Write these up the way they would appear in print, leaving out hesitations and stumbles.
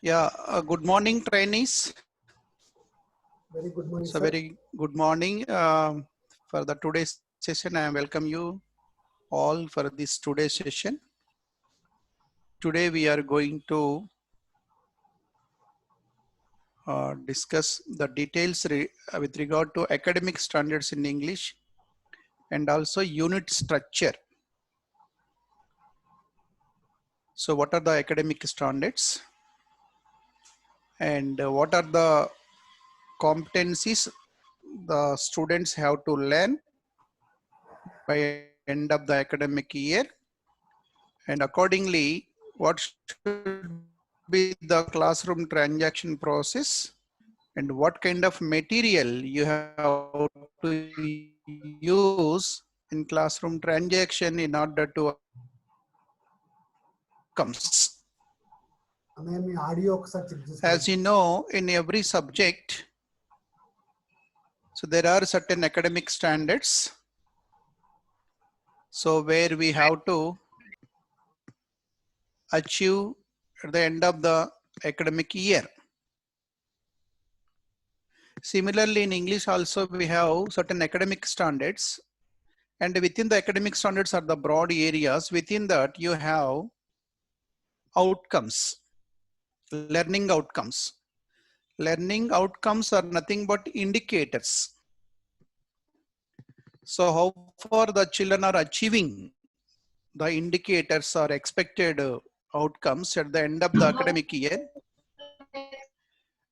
Yeah, good morning, trainees. Very good morning, So sir. very good morning. For the today's session, I welcome you all for this today's session. Today we are going to discuss the details with regard to academic standards in English and also unit structure. So what are the academic standards and what are the competencies the students have to learn by end of the academic year, and accordingly what should be the classroom transaction process and what kind of material you have to use in classroom transaction in order to outcomes. As you know, in every subject, so there are certain academic standards, so where we have to achieve at the end of the academic year. Similarly, in English also we have certain academic standards, and within the academic standards are the broad areas. Within that you have outcomes, learning outcomes. Learning outcomes are nothing but indicators. So how far the children are achieving the indicators or expected outcomes at the end of the academic year,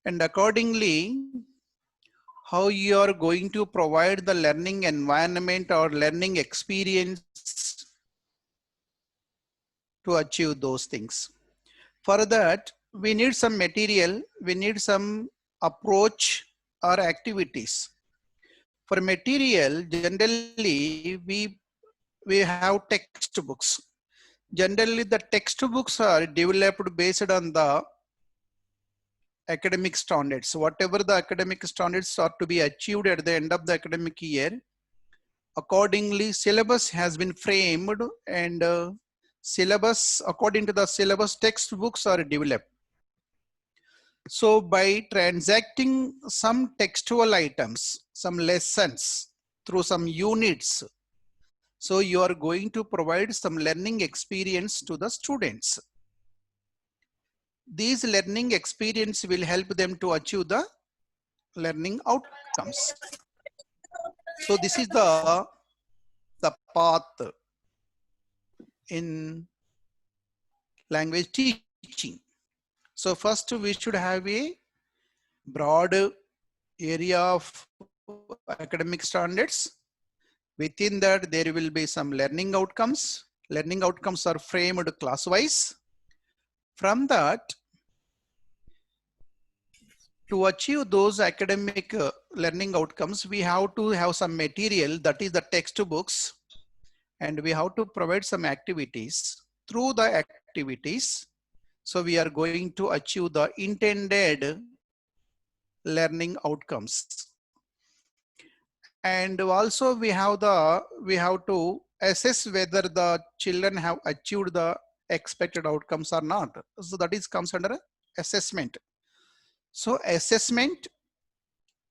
and accordingly how you are going to provide the learning environment or learning experience to achieve those things. For that, we need some material, we need some approach or activities. For material, generally we have textbooks. Generally, the textbooks are developed based on the academic standards. Whatever the academic standards are to be achieved at the end of the academic year, accordingly syllabus has been framed, and syllabus, according to the syllabus, textbooks are developed. So by transacting some textual items, some lessons through some units, so you are going to provide some learning experience to the students. These learning experience will help them to achieve the learning outcomes. So this is the path in language teaching. So first we should have a broad area of academic standards. Within that there will be some learning outcomes. Learning outcomes are framed class-wise. From that, to achieve those academic learning outcomes, we have to have some material, that is the textbooks, and we have to provide some activities. Through the activities, so we are going to achieve the intended learning outcomes. And also we have to assess whether the children have achieved the expected outcomes or not. So that is comes under assessment. So assessment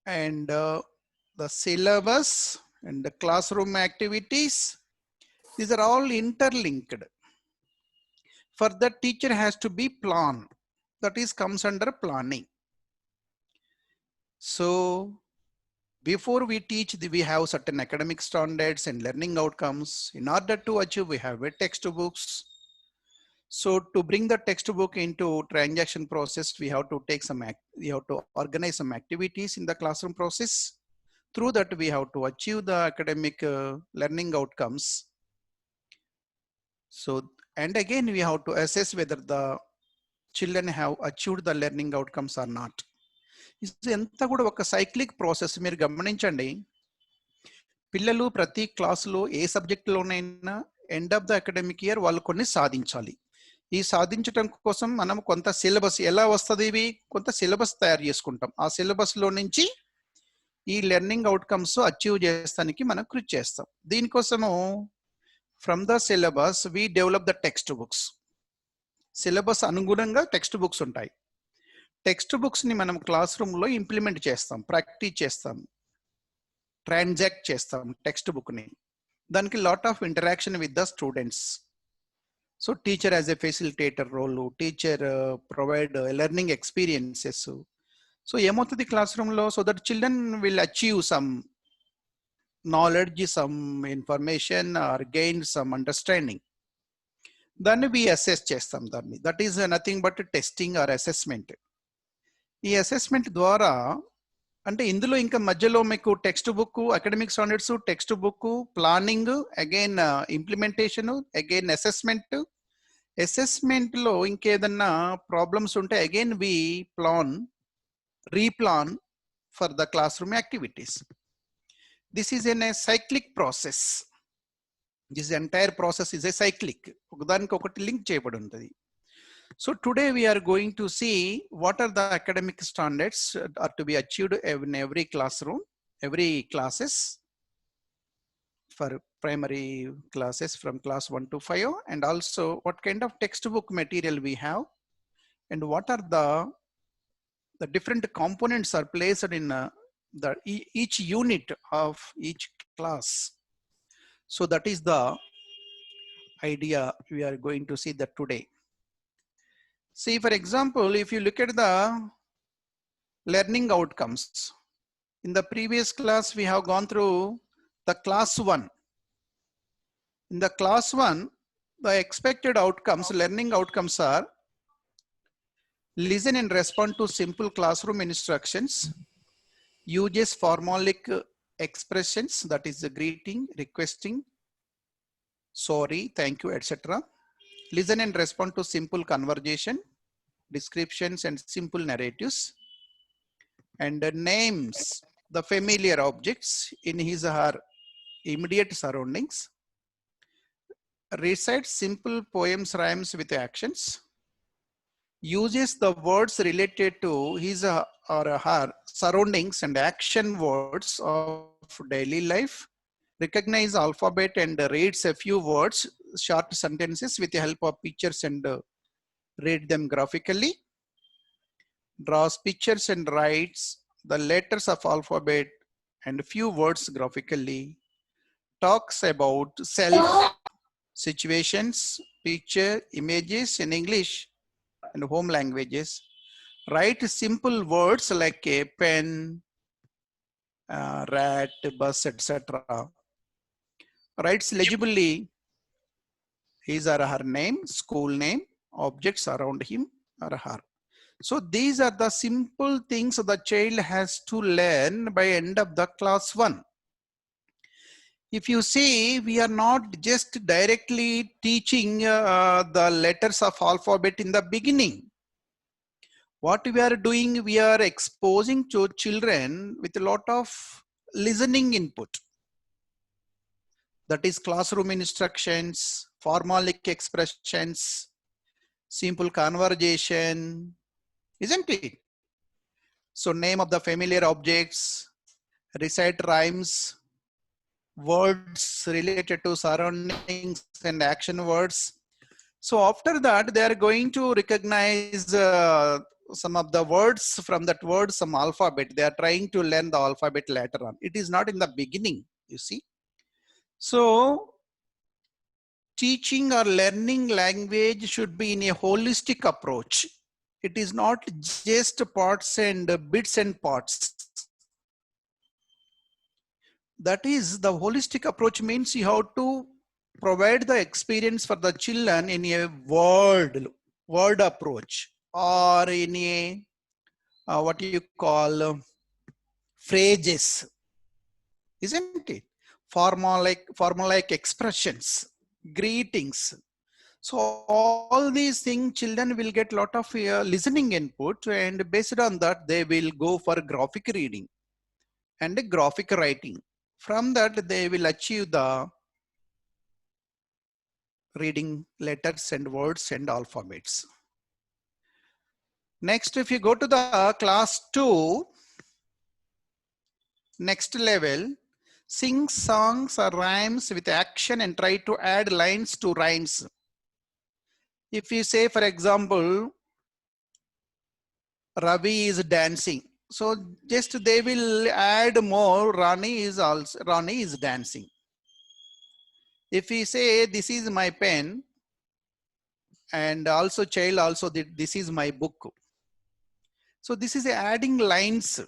and the syllabus and the classroom activities, these are all interlinked. For that, teacher has to be plan. That is comes under planning. So before we teach, we have certain academic standards and learning outcomes. In order to achieve, we have textbooks. So to bring the textbook into transaction process, we have to take we have to organize some activities in the classroom process. Through that, we have to achieve the academic learning outcomes. So, and again, we have to assess whether the children have achieved the learning outcomes or not. ఇది ఎంత కూడా ఒక cyclic process. మీరు గమనించండి, పిల్లలు ప్రతి క్లాసులో ఏ సబ్జెక్టులోనైనా end of the academic year వాళ్ళు కొన్ని సాధించాలి. ఈ సాధించడం కోసం మనం కొంత సిలబస్ ఎలా వస్తుంది, ఇవి కొంత సిలబస్ తయారు చేసుకుంటాం. ఆ సిలబస్లో నుంచి ఈ లెర్నింగ్ అవుట్కమ్స్ అచీవ్ చేస్తానికి మనం కృషి చేస్తాం. దీనికోసము from the syllabus we develop the textbooks. Syllabus అనుగుణంగా టెక్స్ట్ బుక్స్ ఉంటాయి. టెక్స్ట్ బుక్స్ ని మనం క్లాస్ రూమ్ లో ఇంప్లిమెంట్ చేస్తాం, ప్రాక్టీస్ చేస్తాం, ట్రాన్సాక్ట్ చేస్తాం టెక్స్ట్ బుక్ ని. దానికి lot of interaction with the students. So teacher as a facilitator role, teacher provide learning experiences. So ఏమవుతుంది క్లాస్ రూమ్ లో, so that children will achieve some knowledge, some information or gain some understanding. దాన్ని వి assess చేస్తాం. దాన్ని that is nothing but testing or assessment. ఈ assessment ద్వారా అంటే ఇందులో ఇంకా మధ్యలో మీకు text book, academic standards, text book, planning, again implementation, again assessment. Assessment లో ఇంకేదన్నా ప్రాబ్లమ్స్ ఉంటే again we plan, replan for the class room activities. This is an a cyclic process. This entire process is a cyclic. ఒకదానికి ఒకటి link చేయబడి ఉంటుంది. So today we are going to see what are the academic standards are to be achieved in every classroom, every classes for primary classes from class 1 to 5, and also what kind of textbook material we have, and what are the different components are placed in each unit of each class. So that is the idea we are going to see that today. See, for example, if you look at the learning outcomes, in the previous class, we have gone through the class 1. In the class 1, the expected outcomes, learning outcomes are listen and respond to simple classroom instructions, uses formalic expressions, that is the greeting, requesting, sorry, thank you, etc. Listen and respond to simple conversation, descriptions and simple narratives, and names the familiar objects in his or her immediate surroundings. Recite simple poems, rhymes with actions. Uses the words related to his or her surroundings and action words of daily life. Recognize alphabet and reads a few words, short sentences with the help of pictures and read them graphically. Draws pictures and writes the letters of alphabet and few words graphically. Talks about self, situations, picture, images in English and home languages. Write simple words like a pen, rat, bus, etc. Writes legibly his or her name, school name, objects around him or her. So these are the simple things the child has to learn by end of the class 1. If you see, we are not just directly teaching the letters of alphabet in the beginning. What we are doing, we are exposing to children with a lot of listening input. That is classroom instructions, formalic expressions, simple conversation, isn't it? So name of the familiar objects, recite rhymes, words related to surroundings and action words. So after that, they are going to recognize some of the words from that word, some alphabet. They are trying to learn the alphabet later on. It is not in the beginning, you see. So teaching or learning language should be in a holistic approach. It is not just parts and bits and parts. That is, the holistic approach means you have to provide the experience for the children in a word approach, or in a what you call phrases, isn't it? Formalic expressions, greetings. So all these things, children will get a lot of listening input, and based on that, they will go for graphic reading and graphic writing. From that, they will achieve the reading letters and words and alphabets. Next, if you go to the class 2, next level, sing songs or rhymes with action and try to add lines to rhymes. If you say, for example, Ravi is dancing. So just they will add more. Rani is dancing. If we say this is my pen, and also child also this is my book. So this is adding lines.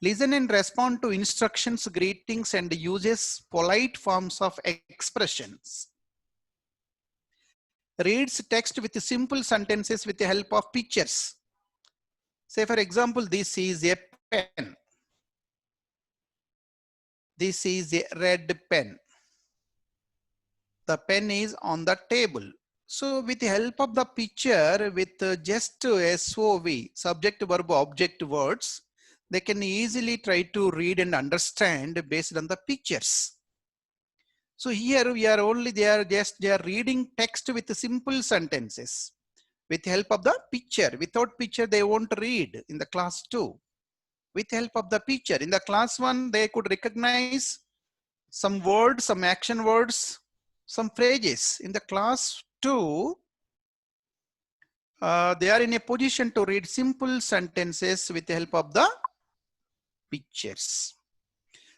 Listen and respond to instructions, greetings, and uses polite forms of expressions. Reads text with simple sentences with the help of pictures. Say for example, this is a pen. This is a red pen. The pen is on the table. So with the help of the picture, with just SOV, subject, verb, object words, they can easily try to read and understand based on the pictures. So here we are only, they are reading text with simple sentences with the help of the picture. Without picture, they won't read in the class 2. With the help of the picture, in the class 1, they could recognize some words, some action words, some phrases. In the class 2, they are in a position to read simple sentences with the help of the pictures.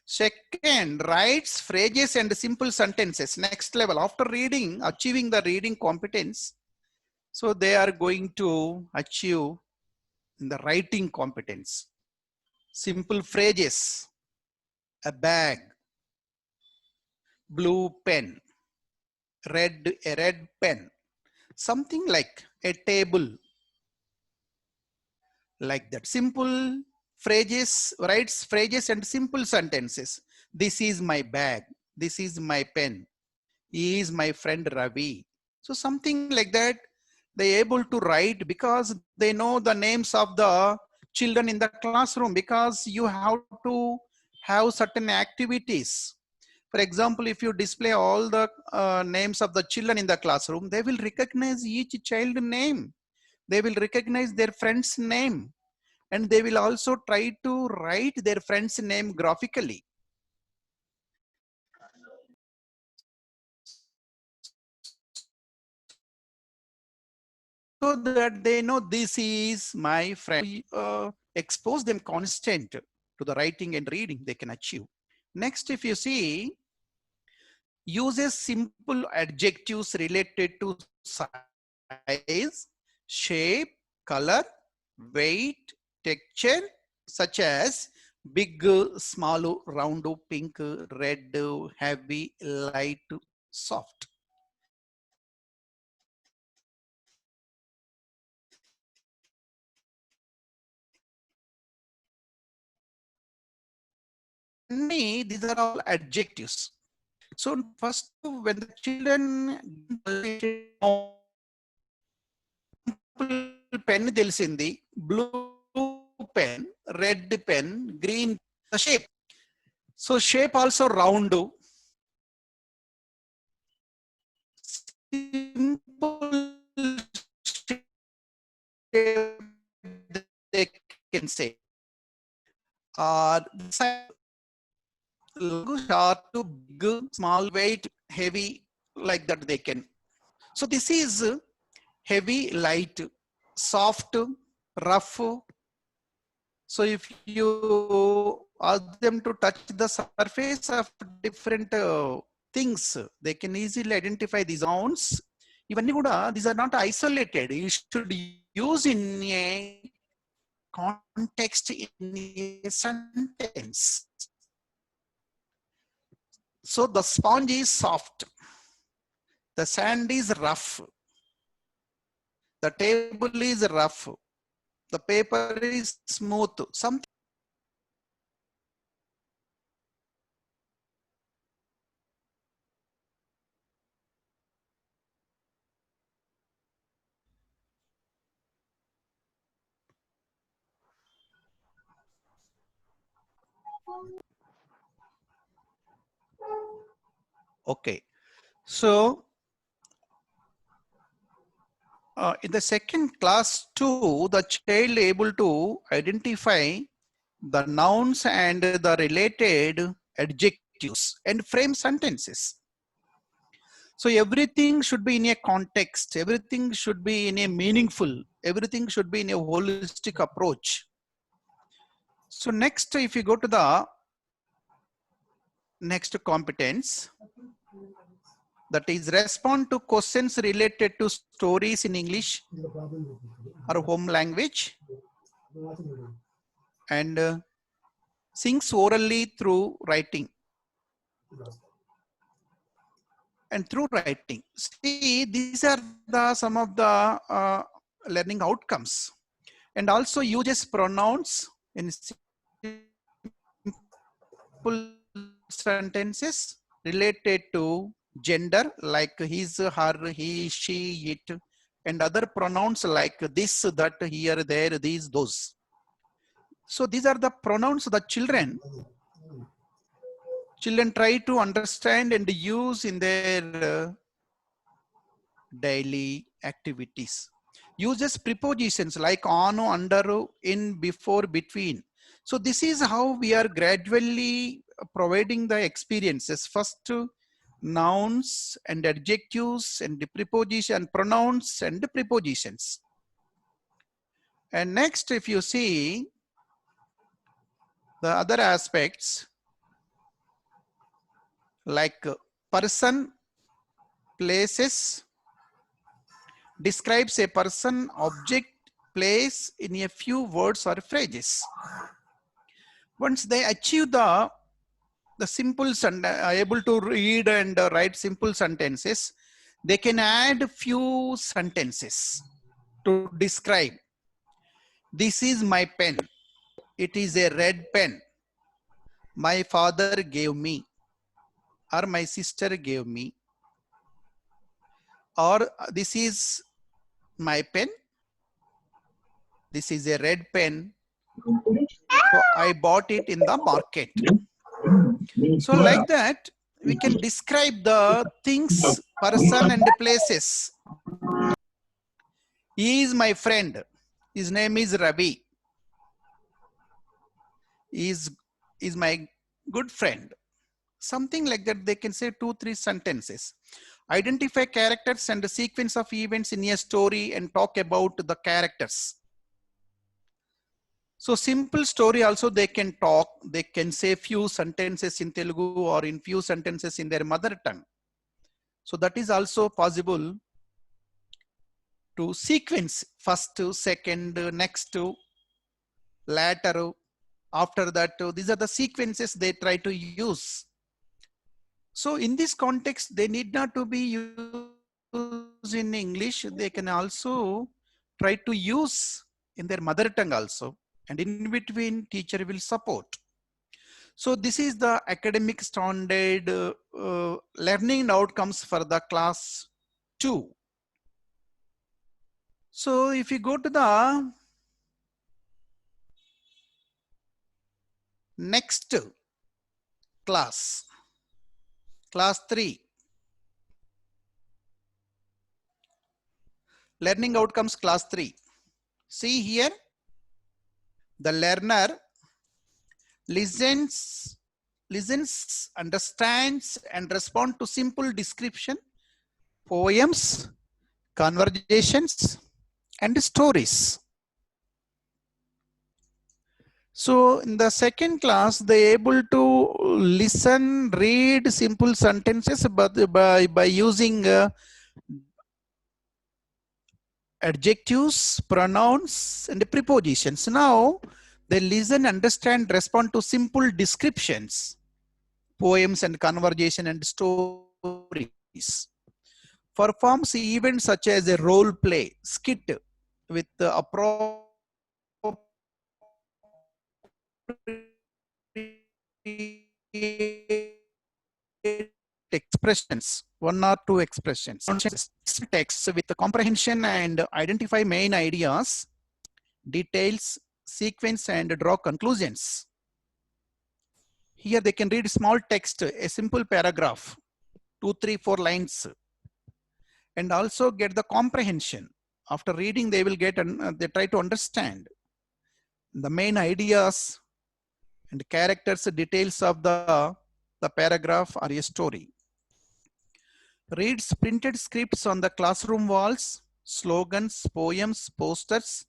Second, writes phrases and simple sentences. Next level, after reading, achieving the reading competence, so they are going to achieve in the writing competence. Simple phrases, a bag, blue pen, a red pen, something like a table, like that. Simple phrases, writes phrases and simple sentences. This is my bag. This is my pen. He is my friend Ravi. So something like that, they able to write because they know the names of the children in the classroom, because you have to have certain activities. For example, if you display all the names of the children in the classroom, they will recognize each child name. They will recognize their friend's name, and they will also try to write their friend's name graphically. So that they know this is my friend. Expose them constant to the writing and reading they can achieve. Next, if you see, uses simple adjectives related to size, shape, color, weight, texture, such as big, small, round, pink, red, heavy, light, soft. These are all adjectives. So first, when the children pen తెలిసింది, blue pen, red pen, green, the shape. So shape also round. Simple shape they can say. Short to big, small, weight, heavy, like that they can. So this is heavy, light, soft, rough. So if you ask them to touch the surface of different things, they can easily identify these sounds. Ivanni kuda, these are not isolated. You should use in a context, in a sentence. So the sponge is soft. The sand is rough. The table is rough. The paper is smooth. Something. Okay. So in the second class 2, the child able to identify the nouns and the related adjectives and frame sentences. So everything should be in a context, everything should be in a meaningful, everything should be in a holistic approach. So next, if you go to the next competence, that is respond to questions related to stories in English or home language, and sings orally through writing. And through writing. See, these are some of the learning outcomes. And also uses pronouns in simple sentences related to gender, like his, her, he, she, it, and other pronouns like this, that, here, there, these, those. So these are the pronouns the children try to understand and use in their daily activities. Uses prepositions like on, under, in, before, between. So this is how we are gradually providing the experiences. First, nouns and adjectives and the preposition, pronouns and the prepositions. And next, if you see the other aspects like person, places, describes a person, object, place in a few words or phrases. Once they achieve the simple and able to read and write simple sentences, they can add few sentences to describe. This is my pen. It is a red pen. My father gave me, or my sister gave me, or this is my pen. This is a red pen. So I bought it in the market. So like that, we can describe the things, person and places. He is my friend. His name is Ravi. He is my good friend. Something like that. They can say 2-3 sentences. Identify characters and the sequence of events in a story and talk about the characters. So simple story also they can talk, they can say few sentences in Telugu or in few sentences in their mother tongue. So that is also possible to sequence first, second, next, later, after that. These are the sequences they try to use. So in this context, they need not to be used in English. They can also try to use in their mother tongue also. And in between, teacher will support. So this is the academic standard learning outcomes for the class 2. So if you go to the next class, class 3, learning outcomes class 3. See here, the learner listens, understands and responds to simple description, poems, conversations and stories. So in the second class, they able to listen, read simple sentences, but by using adjectives, pronouns, and prepositions. Now they listen, understand, respond to simple descriptions, poems and conversation and stories. Performs events such as a role play, skit with appropriate expressions, 1 or 2 expressions. Text with the comprehension and identify main ideas, details, sequence and draw conclusions. Here they can read small text, a simple paragraph, 2, 3, 4 lines, and also get the comprehension. After reading, they will get and they try to understand the main ideas and characters, details of the paragraph or a story. Reads printed scripts on the classroom walls, slogans, poems, posters,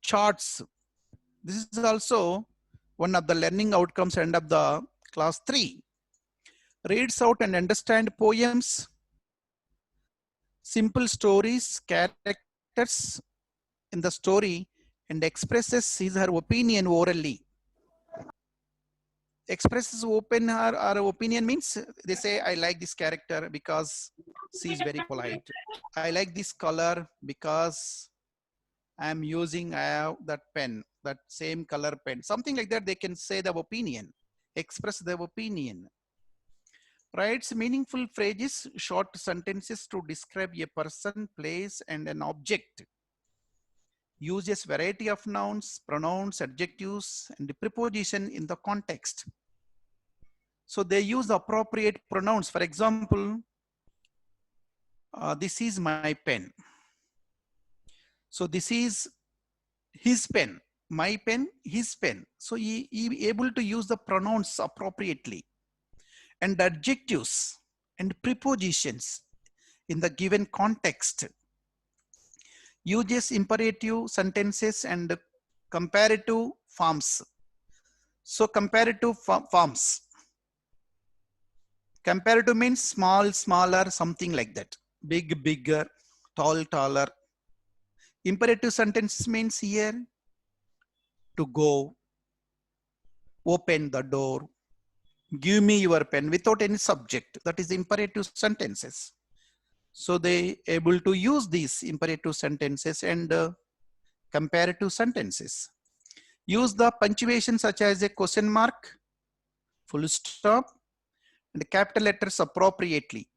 charts. This is also one of the learning outcomes end of the class 3. Reads out and understand poems, simple stories, characters in the story, and expresses his her opinion orally. Expresses her opinion means they say, I like this character because she is very polite. I like this color because I have that pen, that same color pen. Something like that, they can say their opinion, express their opinion. Writes meaningful phrases, short sentences to describe a person, place, and an object. Uses variety of nouns, pronouns, adjectives, and preposition in the context. So they use appropriate pronouns. For example, this is my pen. So this is his pen, my pen, his pen. So he able to use the pronouns appropriately, and adjectives and prepositions in the given context. Uses imperative sentences and comparative forms. So comparative forms. Comparative means small, smaller, something like that. Big, bigger, tall, taller. Imperative sentence means here to go, open the door, give me your pen without any subject. That is imperative sentences. So they able to use these imperative sentences and comparative sentences. Use the punctuation such as a question mark, full stop, and capital letters appropriately.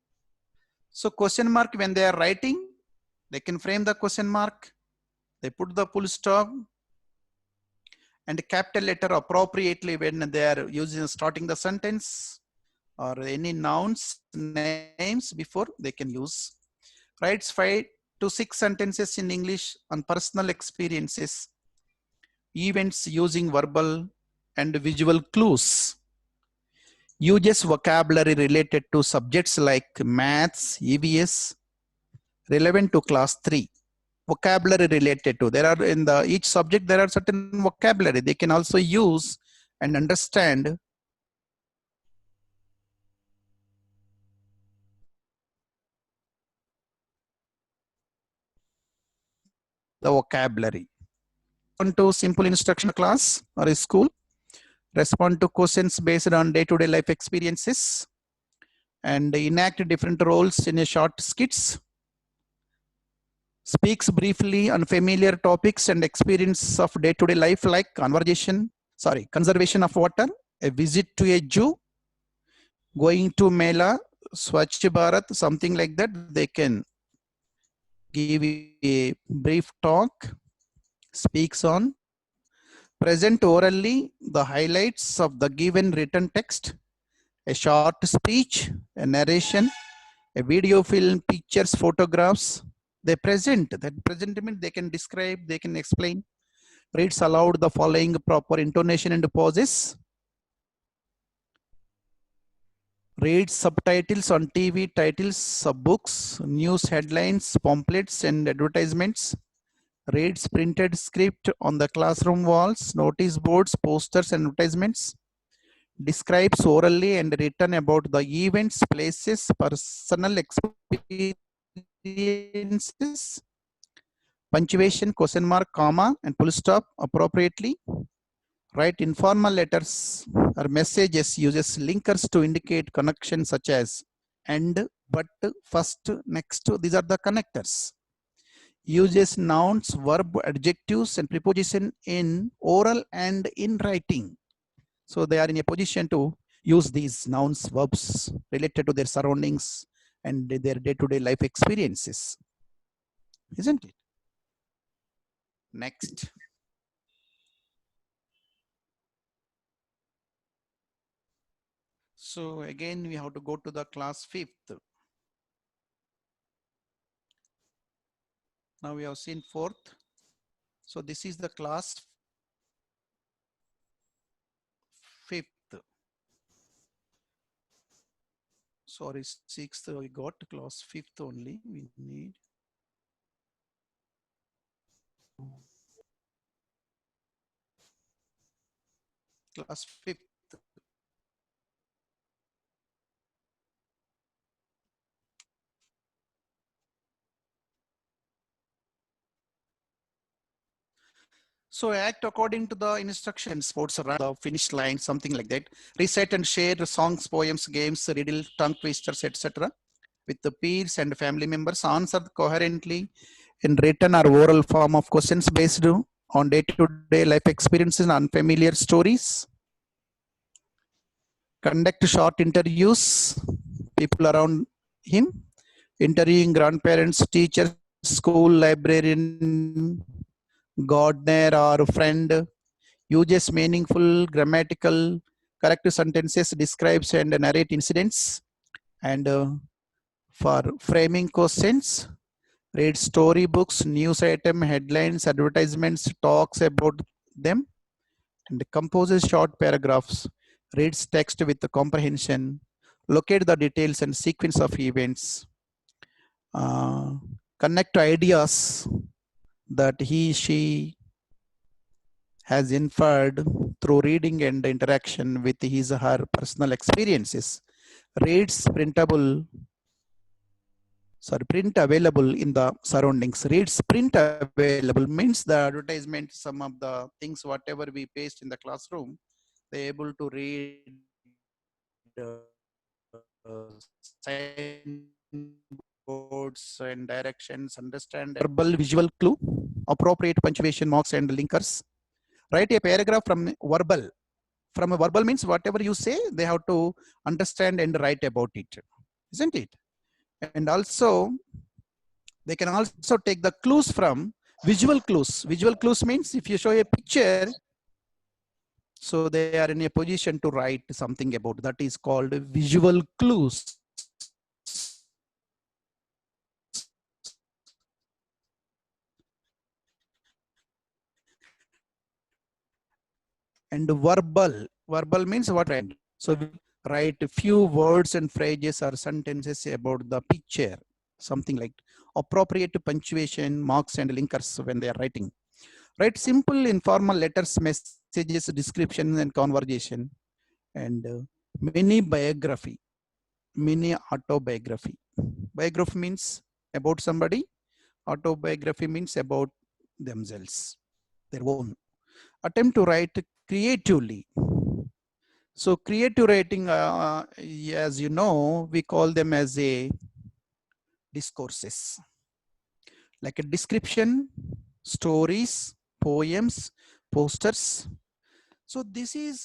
So question mark, when they are writing, they can frame the question mark, they put the full stop and capital letter appropriately when they are using starting the sentence or any nouns, names before they can use. Writes 5 to 6 sentences in English on personal experiences, events using verbal and visual clues. Uses vocabulary related to subjects like maths, EVS, relevant to class 3. Vocabulary related to, there are in the each subject there are certain vocabulary they can also use and understand. The vocabulary. On to simple instruction class or a school. Respond to questions based on day-to-day life experiences and enact different roles in a short skits. Speaks briefly on familiar topics and experience of day-to-day life like conservation of water, a visit to a zoo, going to Mela, Swachh Bharat, something like that. They can give a brief talk, speaks on, present orally the highlights of the given written text, a short speech, a narration, a video film, pictures, photographs. They present, that present means they can describe, they can explain. Reads aloud the following proper intonation and pauses. Reads subtitles on TV titles of books, news headlines, pamphlets and advertisements. Reads printed script on the classroom walls, notice boards, posters and advertisements. Describes orally and written about the events, places, personal experiences. Punctuation, question mark, comma and full stop appropriately. Write informal letters or messages, uses linkers to indicate connections such as and, but, first, next. These are the connectors. Uses nouns, verb, adjectives and preposition in oral and in writing. So they are in a position to use these nouns, verbs related to their surroundings and their day-to-day life experiences. Isn't it? Next. So again, we have to go to the class 5th. Now we have seen 4th. So this is the class 5th. Sorry, sixth we got, class fifth only we need. Class fifth. So act according to the instructions, sports around the finish line, something like that. Recite and share songs, poems, games, riddle, tongue twisters, etc. with the peers and family members. Answer coherently in written or oral form of questions based on day-to-day life experiences and unfamiliar stories. Conduct short interviews, people around him, interviewing grandparents, teachers, school librarian, gardener or friend. Uses meaningful, grammatical, correct sentences, describes and narrate incidents. And for framing questions, read storybooks, news item, headlines, advertisements, talks about them, and composes short paragraphs, reads text with the comprehension, locate the details and sequence of events, uh, connect ideas that he, she has inferred through reading and interaction with his or her personal experiences, reads print available in the surroundings. Reads print available means the advertisement, some of the things, whatever we paste in the classroom, they're able to read signboards and directions, understand verbal visual clue, appropriate punctuation marks and linkers. Write a paragraph from verbal. From a verbal means whatever you say, they have to understand and write about it, isn't it? And also, they can also take the clues from visual clues. Visual clues means if you show a picture, so they are in a position to write something about that is called visual clues. And verbal means what? So we write a few words and phrases or sentences about the picture, something like appropriate punctuation, marks and linkers when they are writing. Write simple informal letters, messages, description and conversation, and mini biography, mini autobiography. Biography means about somebody. Autobiography means about themselves, their own. Attempt to write creatively. So creative writing, as you know, we call them as a discourses, like a description, stories, poems, posters. So this is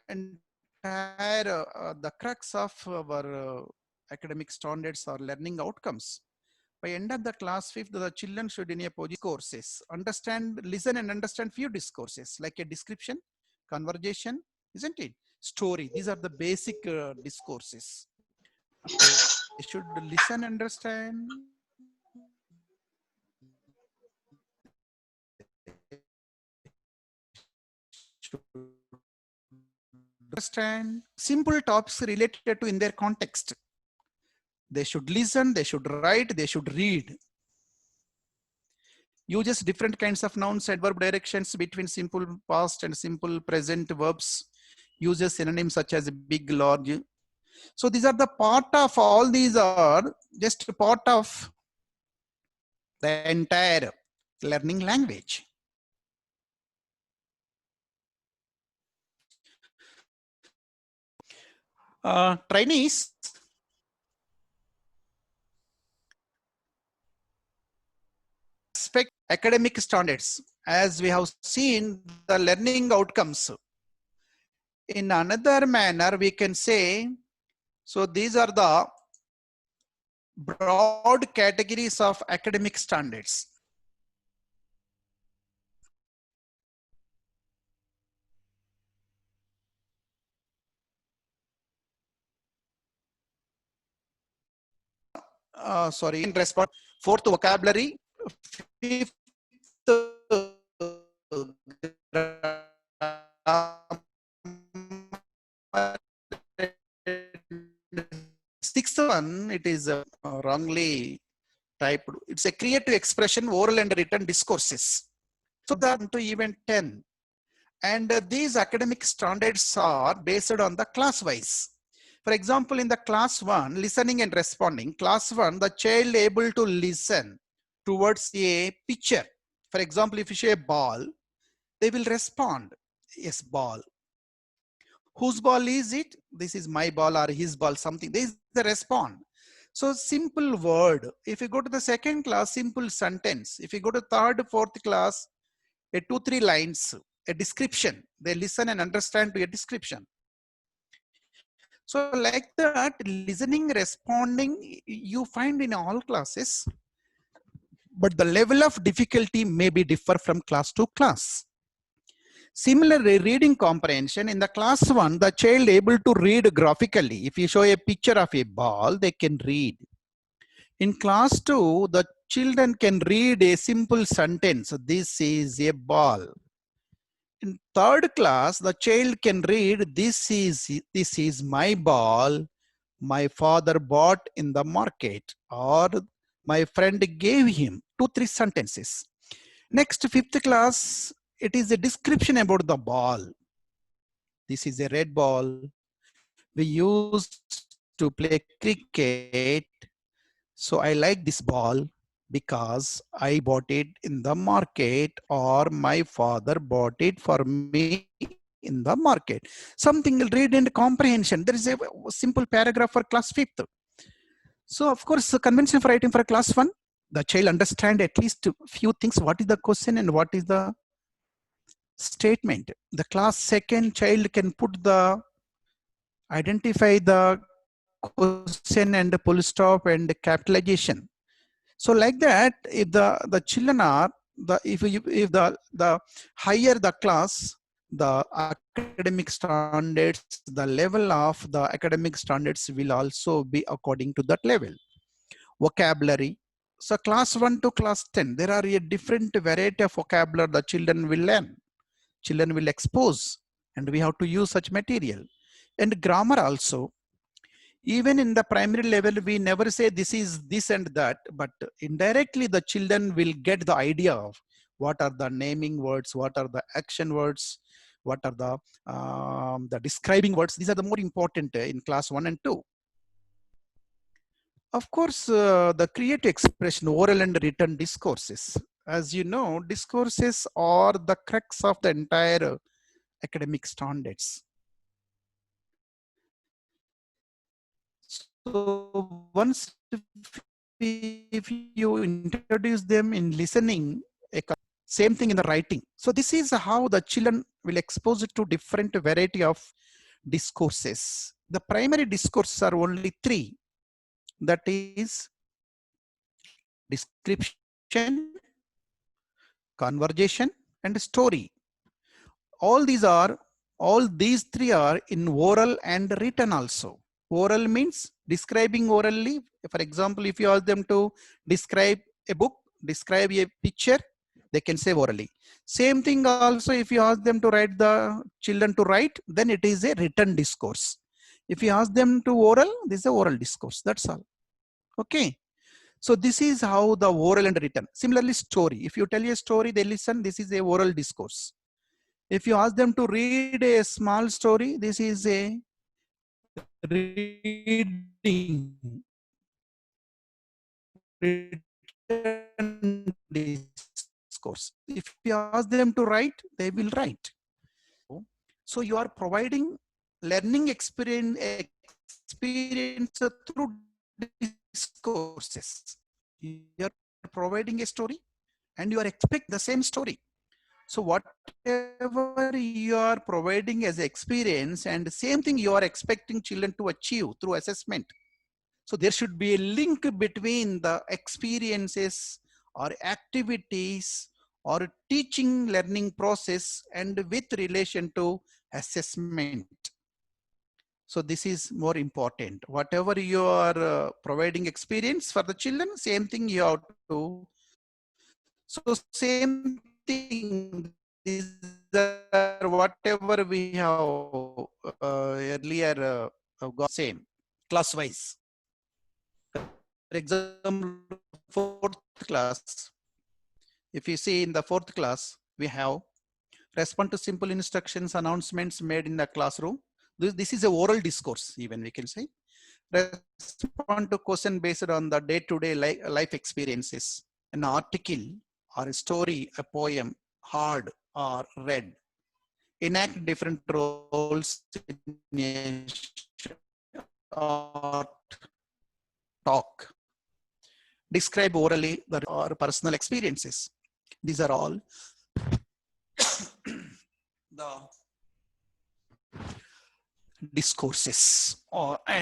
entire the crux of our academic standards or learning outcomes. By end of the class fifth, the children should in a discourses, understand, listen and understand few discourses like a description, conversation, isn't it? Story. These are the basic discourses. They should listen, understand. Should understand simple topics related to in their context. They should listen, they should write, they should read. Uses different kinds of nouns, adverb directions between simple past and simple present verbs. Uses synonyms such as big, large. So these are the part of, all these are just part of the entire learning language. Trainees, expect academic standards. As we have seen the learning outcomes, in another manner we can say, so these are the broad categories of academic standards. Sorry, in response, fourth vocabulary, fifth one, it is wrongly typed. It's a creative expression, oral and written discourses. So that to event 10. And these academic standards are based on the class wise. For example, in the class 1, listening and responding, class 1, the child able to listen towards a picture. For example, if you show a ball, they will respond, yes, ball. Whose ball is it? This is my ball or his ball, something. This is the respond. So simple word. If you go to the second class, simple sentence. If you go to third, fourth class, a 2-3 lines, a description. They listen and understand to a description. So like that, listening, responding, you find in all classes, but the level of difficulty may be differ from class to class. Similarly, reading comprehension, in the class 1, the child able to read graphically. If you show a picture of a ball, they can read. In class 2, the children can read a simple sentence. This is a ball. In third class, the child can read, this is my ball, my father bought in the market, or my friend gave him. 2-3 sentences. Next, fifth class, it is a description about the ball. This is a red ball. We used to play cricket. So I like this ball because I bought it in the market, or my father bought it for me in the market. Something will read and comprehension. There is a simple paragraph for class 5th. So of course, the convention for writing for class 1, the child understand at least a few things. What is the question and what is the statement? The class 2nd child can put the, identify the question and full stop and capitalization. So like that, if the children are, if the higher the class, the academic standards, the level of the academic standards will also be according to that level. Vocabulary. So class 1 to class 10, there are a different variety of vocabulary the children will learn. Children will expose, and we have to use such material. And grammar also. Even in the primary level, we never say this is this and that, but indirectly the children will get the idea of what are the naming words, what are the action words, what are the describing words. These are the more important in class 1 and 2. Of course, the creative expression, oral and written discourses. As you know, discourses are the crux of the entire academic standards. So once if you introduce them in listening, same thing in the writing. So this is how the children will expose it to different variety of discourses. The primary discourses are only 3. That is description, conversation, and story. All these 3 are in oral and written also. Oral means describing orally. For example, if you ask them to describe a book, describe a picture, they can say orally. Same thing also, if you ask them to write, the children to write, then it is a written discourse. If you ask them to oral, this is a oral discourse. That's all. Okay. So this is how the oral and written. Similarly, story. If you tell a story, they listen. This is a oral discourse. If you ask them to read a small story, this is a reading. Written discourse. If you ask them to write, they will write. So you are providing learning experience through discourses. You are providing a story and you are expecting the same story. So whatever you are providing as experience, and same thing you are expecting children to achieve through assessment. So there should be a link between the experiences or activities or teaching learning process and with relation to assessment. So this is more important. Whatever you are providing experience for the children, same thing you have to. So same thing, these are whatever we have earlier got same class wise. For example, fourth class. If you see in the fourth class, we have respond to simple instructions, announcements made in the classroom. This is a oral discourse, even we can say. Respond to question based on the day-to-day life experiences. An article or a story, a poem, heard or read. Enact different roles in a art talk. Describe orally or personal experiences. These are all the discourses,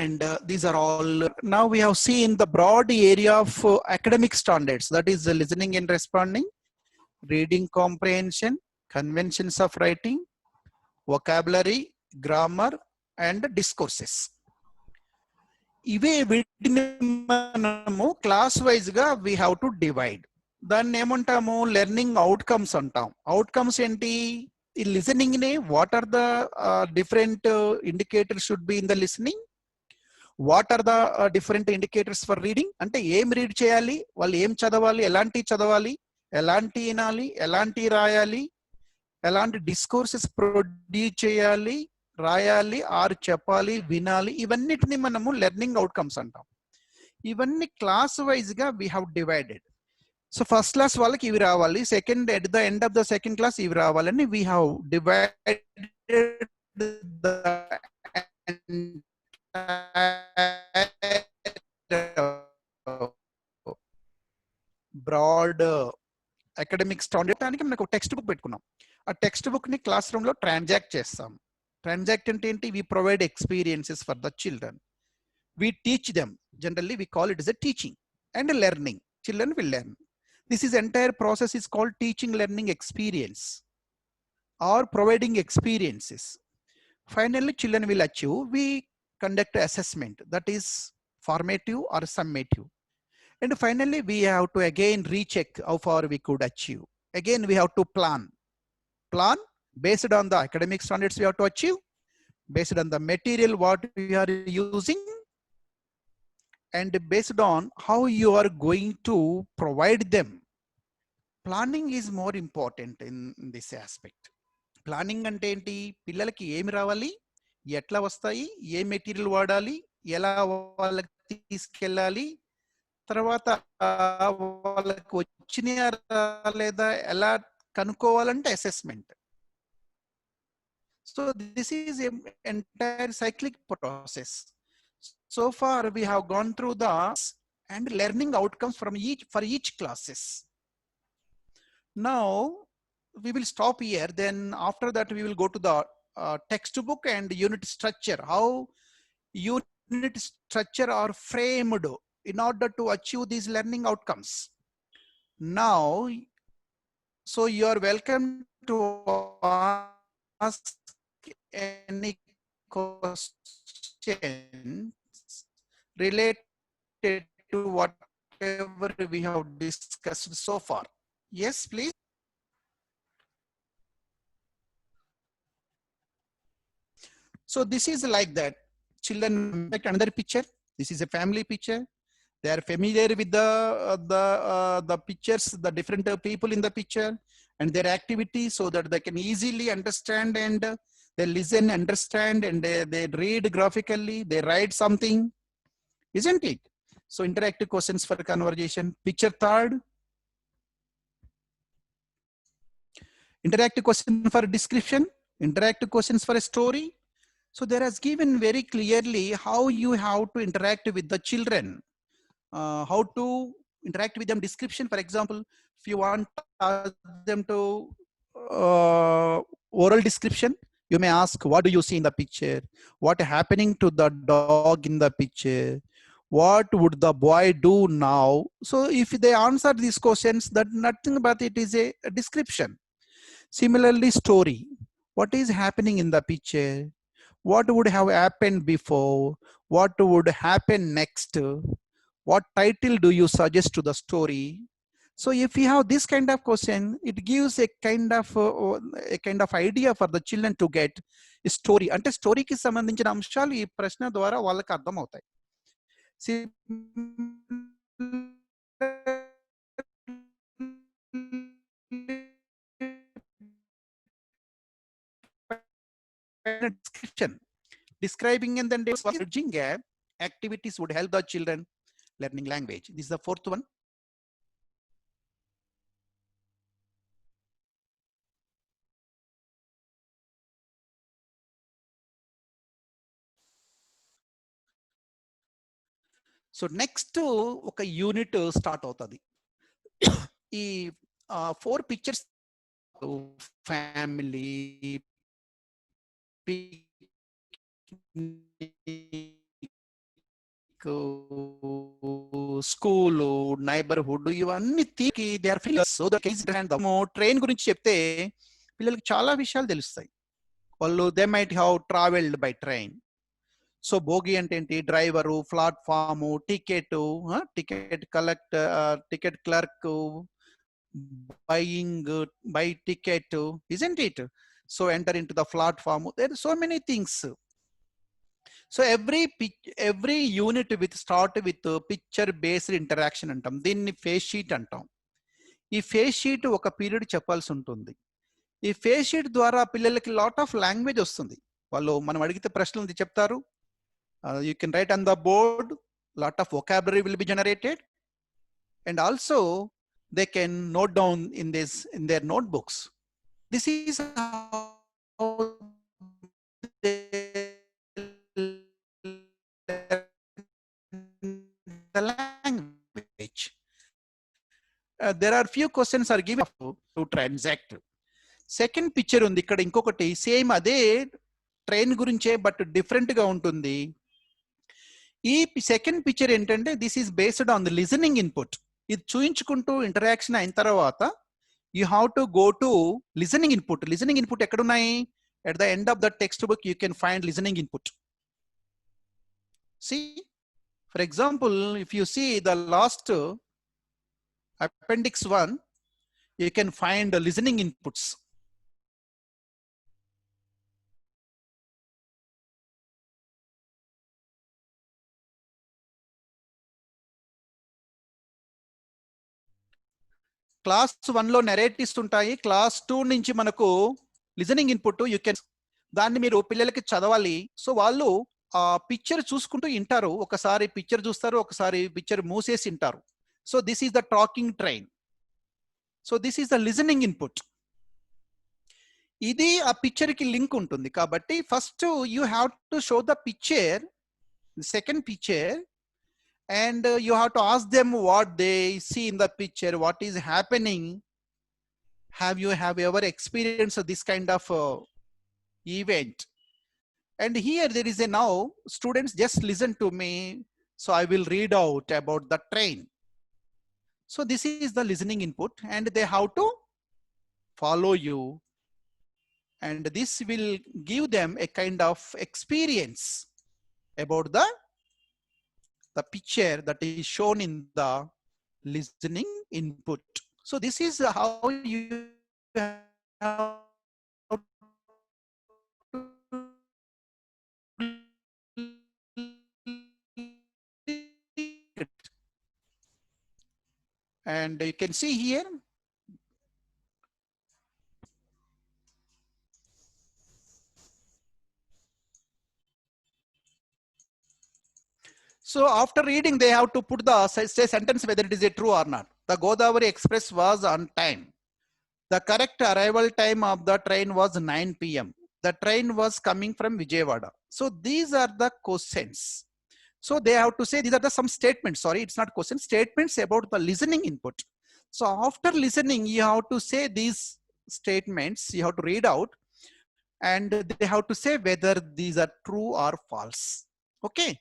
and these are all. Now we have seen the broad area of academic standards, that is listening and responding, reading comprehension, conventions of writing, vocabulary, grammar, and discourses. ఇవే వీటిని మనము class wise గా we have to divide. దాన్ని ఏమంటాము? Learning outcomes అంటాం. Outcomes ఏంటి? ఈ listening ని what are the different indicators should be in the listening, what are the different indicators for reading, అంటే ఏం రీడ్ చేయాలి, వాళ్ళు ఏం చదవాలి, ఎలాంటి వినాలి, ఎలాంటి రాయాలి, ఎలాంటి డిస్కోర్సెస్ ప్రొడ్యూస్ చేయాలి, రాయాలి ఆర్ చెప్పాలి, వినాలి, ఇవన్నిటిని మనము లెర్నింగ్ అవుట్కమ్స్ అంటాం. ఇవన్నీ క్లాస్ వైజ్ గా we have divided. So first class వాళ్ళకి ఇవి రావాలి, second at the end of the second class ఇవి రావాలని we have divided the broad academic standard. దానికి మనకు టెక్స్ట్ బుక్ పెట్టుకున్నాం. ఆ టెక్స్ట్ బుక్ ని క్లాస్ రూమ్ లో ట్రాన్సాక్ట్ చేస్తాం. ట్రాన్సాక్ట్ అంటే ఏంటి? We provide experiences for the children, we teach them. Generally we call it is a teaching and learning. Children will learn. This is entire process is called teaching learning experience or providing experiences. Finally, children will achieve. We conduct assessment, that is formative or summative. And finally, we have to again recheck how far we could achieve. Again, we have to plan based on the academic standards we have to achieve, based on the material what we are using, and based on how you are going to provide them. Planning is more important in this aspect. Planning ante enti? Pillalaki em ravali, etla vastayi, A material వాడాలి, ఎలా వాళ్ళకి తీసుకెళ్ళాలి, తర్వాత వాళ్ళకి వచ్చినాయా లేదా ఎలా కనుక్కోవాలంటే assessment. So this is an entire cyclic process. So far we have gone through the and learning outcomes from each classes. Now we will stop here. Then after that we will go to the textbook and unit structure. How unit structure are framed in order to achieve these learning outcomes. Now, so you are welcome to ask any questions related to whatever we have discussed so far. Yes, please. So this is like that. Children make another picture. This is a family picture. They are familiar with the pictures, the different people in the picture and their activities, so that they can easily understand, and they listen, understand, and they read graphically, they write something, isn't it? So interactive questions for conversation. Picture third. Interactive question for description, interactive questions for a story. So there has given very clearly how you have to interact with the children, how to interact with them. Description, for example, if you want them to oral description, you may ask, what do you see in the picture? What happening to the dog in the picture? What would the boy do now? So if they answer these questions, that nothing but it is a description. Similarly, story. What is happening in the picture? What would have happened before? What would happen next? What title do you suggest to the story? So if you have this kind of question, it gives a kind of idea for the children to get a story. Ante story ki sambandhinchina amshalu ee prashna dwara vallaki ardham avutayi. description, describing and then bridging gap activities would help the children learning language. This is the fourth one. So next ఒక unit start అవుతుంది. ఈ 4 pictures family, school, neighbourhood ఇవన్నీ తీకి they are so train గురించి చెప్తే పిల్లలకి చాలా విషయాలు తెలుస్తాయి. వాళ్ళు they might have travelled by train. So Bhogi అంటే ఏంటి, driver, platform, ticket, ticket ticket clerk, buy ticket, isn't it? So enter into the platform. There are so many things. So every unit with start with picture based interaction అంటాం. దీన్ని face sheet అంటాం. ఈ face sheet ఒక period చెప్పాల్సి ఉంటుంది. ఈ face sheet ద్వారా పిల్లలకి లాట్ ఆఫ్ లాంగ్వేజ్ వస్తుంది. వాళ్ళు మనం అడిగితే ప్రశ్నలు చెప్తారు. You can write on the board, lot of vocabulary will be generated, and also they can note down in their notebooks. This is how they learn the language. There are few questions are given to transact. Second picture ఉంది ఇక్కడ, ఇంకొకటి same అదే train గురించే but different గా ఉంటుంది. ఈ second picture ఏంటంటే this is based on the listening input. ఇది చూయించుకుంటూ ఇంటరాక్షన్ అయిన తర్వాత you have to go to listening input. Listening input ఎక్కడున్నాయి? At the end of the textbook you can find listening input. See, for example, if you see the last appendix 1, you can find the listening inputs. Class 1లో narratives ఉంటాయి. Class 2 నుంచి మనకు listening input. You can దాన్ని మీరు పిల్లలకి చదవాలి. So వాళ్ళు ఆ పిక్చర్ చూసుకుంటూ వింటారు. ఒకసారి పిక్చర్ చూస్తారు, ఒకసారి పిక్చర్ మూసేసి వింటారు. So this is the talking train. So this is the listening input. ఇది ఆ పిక్చర్ కి లింక్ ఉంటుంది. కాబట్టి first you have to show the picture, second picture, and you have to ask them what they see in the picture, what is happening. Have you ever experienced this kind of event? And here there is a now students just listen to me, so I will read out about the train. So this is the listening input, and they have to follow you, and this will give them a kind of experience about the picture that is shown in the listening input. So this is how you have and you can see here so after reading they have to put the say sentence whether it is a true or not. The Godavari Express was on time. The correct arrival time of the train was 9 p.m. The train was coming from Vijayawada. So these are the questions. So they have to say these are the some statements. Sorry, it's not questions, statements about the listening input. So after listening, you have to say these statements, you have to read out, and they have to say whether these are true or false. Okay.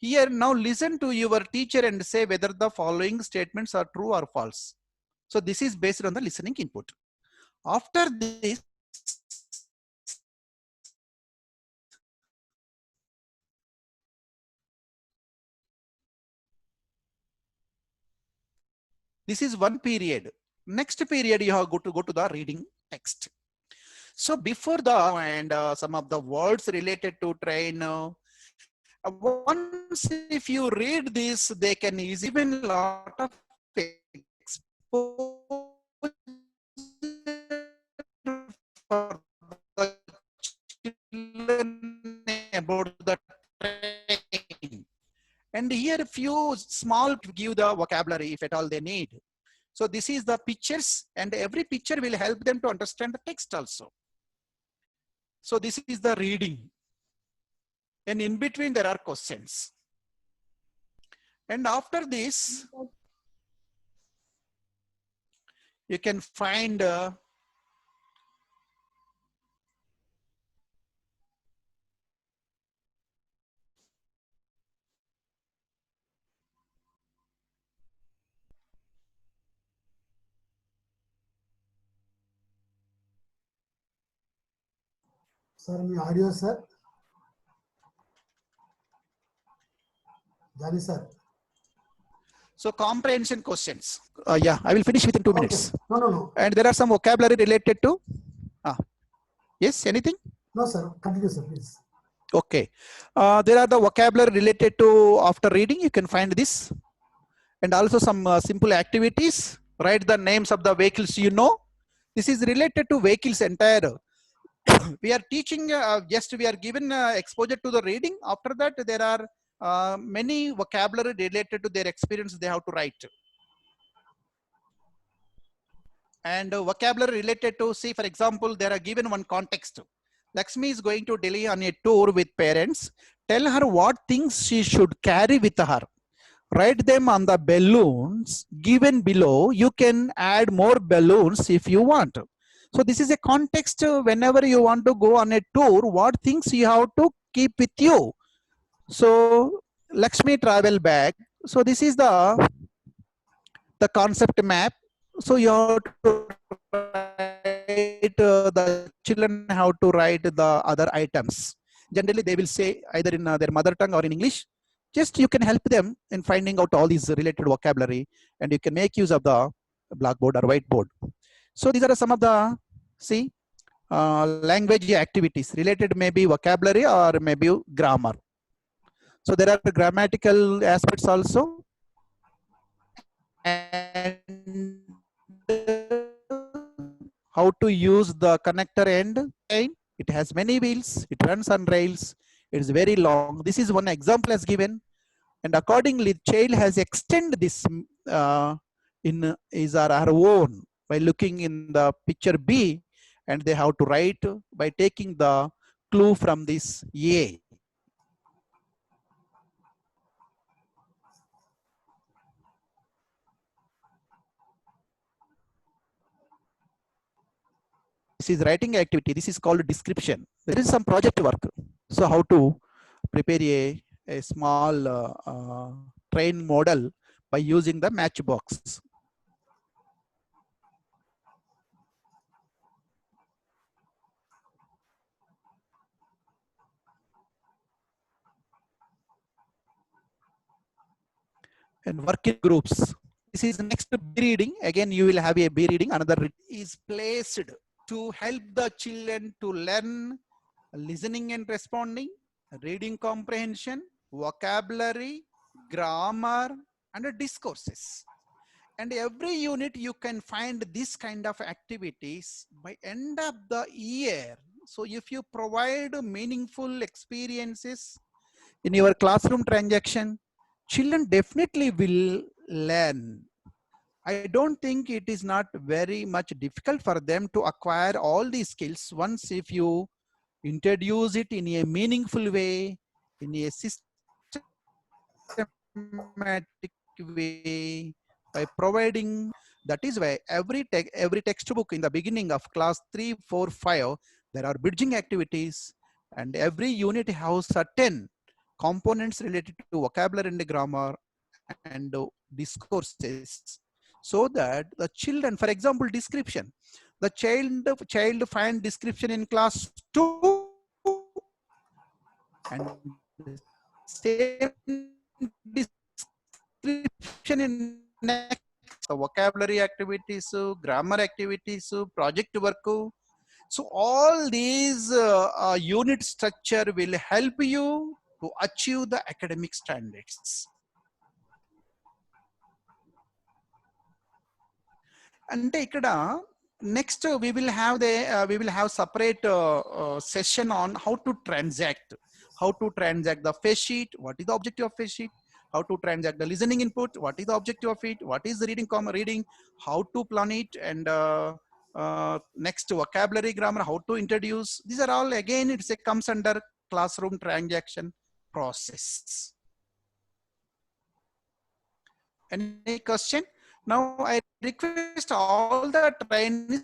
Here now listen to your teacher and say whether the following statements are true or false. So this is based on the listening input. After this, this is one period. Next period you have to go to the reading text. So before the and some of the words related to train Once if you read this, they can easily even lot of exposure for the children about the train. And here a few small give the vocabulary if at all they need. So this is the pictures, and every picture will help them to understand the text also. So this is the reading. And in between there are questions. And after this, you can find Sir, my audio, sir. Jani, sir. so comprehension questions. Yeah, I will finish within 2 Okay. minutes. No. And there are some vocabulary related to. Yes, anything? No, sir. Continue, sir, please. Okay. There are the vocabulary related to after reading. You can find this. And also some simple activities. Write the names of the vehicles you know. This is related to vehicles entire. We are teaching, just we are given exposure to the reading. After that, there are many vocabulary related to their experience they have to write. And vocabulary related to, see, for example, there are given one context. Lakshmi is going to Delhi on a tour with parents. Tell her what things she should carry with her. Write them on the balloons given below. You can add more balloons if you want. So this is a context whenever you want to go on a tour, what things you have to keep with you. So Lakshmi travel bag. So this is the concept map. So you have to write, the children have to write the other items. Generally, they will say either in their mother tongue or in English. Just you can help them in finding out all these related vocabulary, and you can make use of the blackboard or whiteboard. So these are some of the, see, language activities related maybe vocabulary or maybe grammar. So there are grammatical aspects also. And how to use the connector end chain. It has many wheels. It runs on rails. It is very long. This is one example as given. And accordingly, child has extended this in his or her own by looking in the picture B, and they have to write by taking the clue from this A. This is writing activity. This is called description. There is some project work. So how to prepare a small train model by using the matchbox. And work in groups. This is next B reading. Again, you will have a B reading. Another is placed to help the children to learn listening and responding, reading comprehension, vocabulary, grammar, and discourses. And every unit you can find this kind of activities by end of the year. So if you provide meaningful experiences in your classroom transaction, children definitely will learn. I don't think it is not very much difficult for them to acquire all these skills once if you introduce it in a meaningful way, in a systematic way, by providing. That is why every textbook in the beginning of class 3, 4, 5, there are bridging activities, and every unit has certain components related to vocabulary and grammar and discourses, so that the children, for example, description, the child find description in class 2 and same description in next, vocabulary activities, grammar activities, project work. So all these unit structure will help you to achieve the academic standards. అంటే ఇక్కడ next we will have separate session on how to transact the face sheet. What is the objective of face sheet? How to transact the listening input? What is the objective of it? What is the reading? How to plan it? And next, vocabulary, grammar, how to introduce. These are all, again, comes under classroom transaction process. Any question? Now I request all the trainees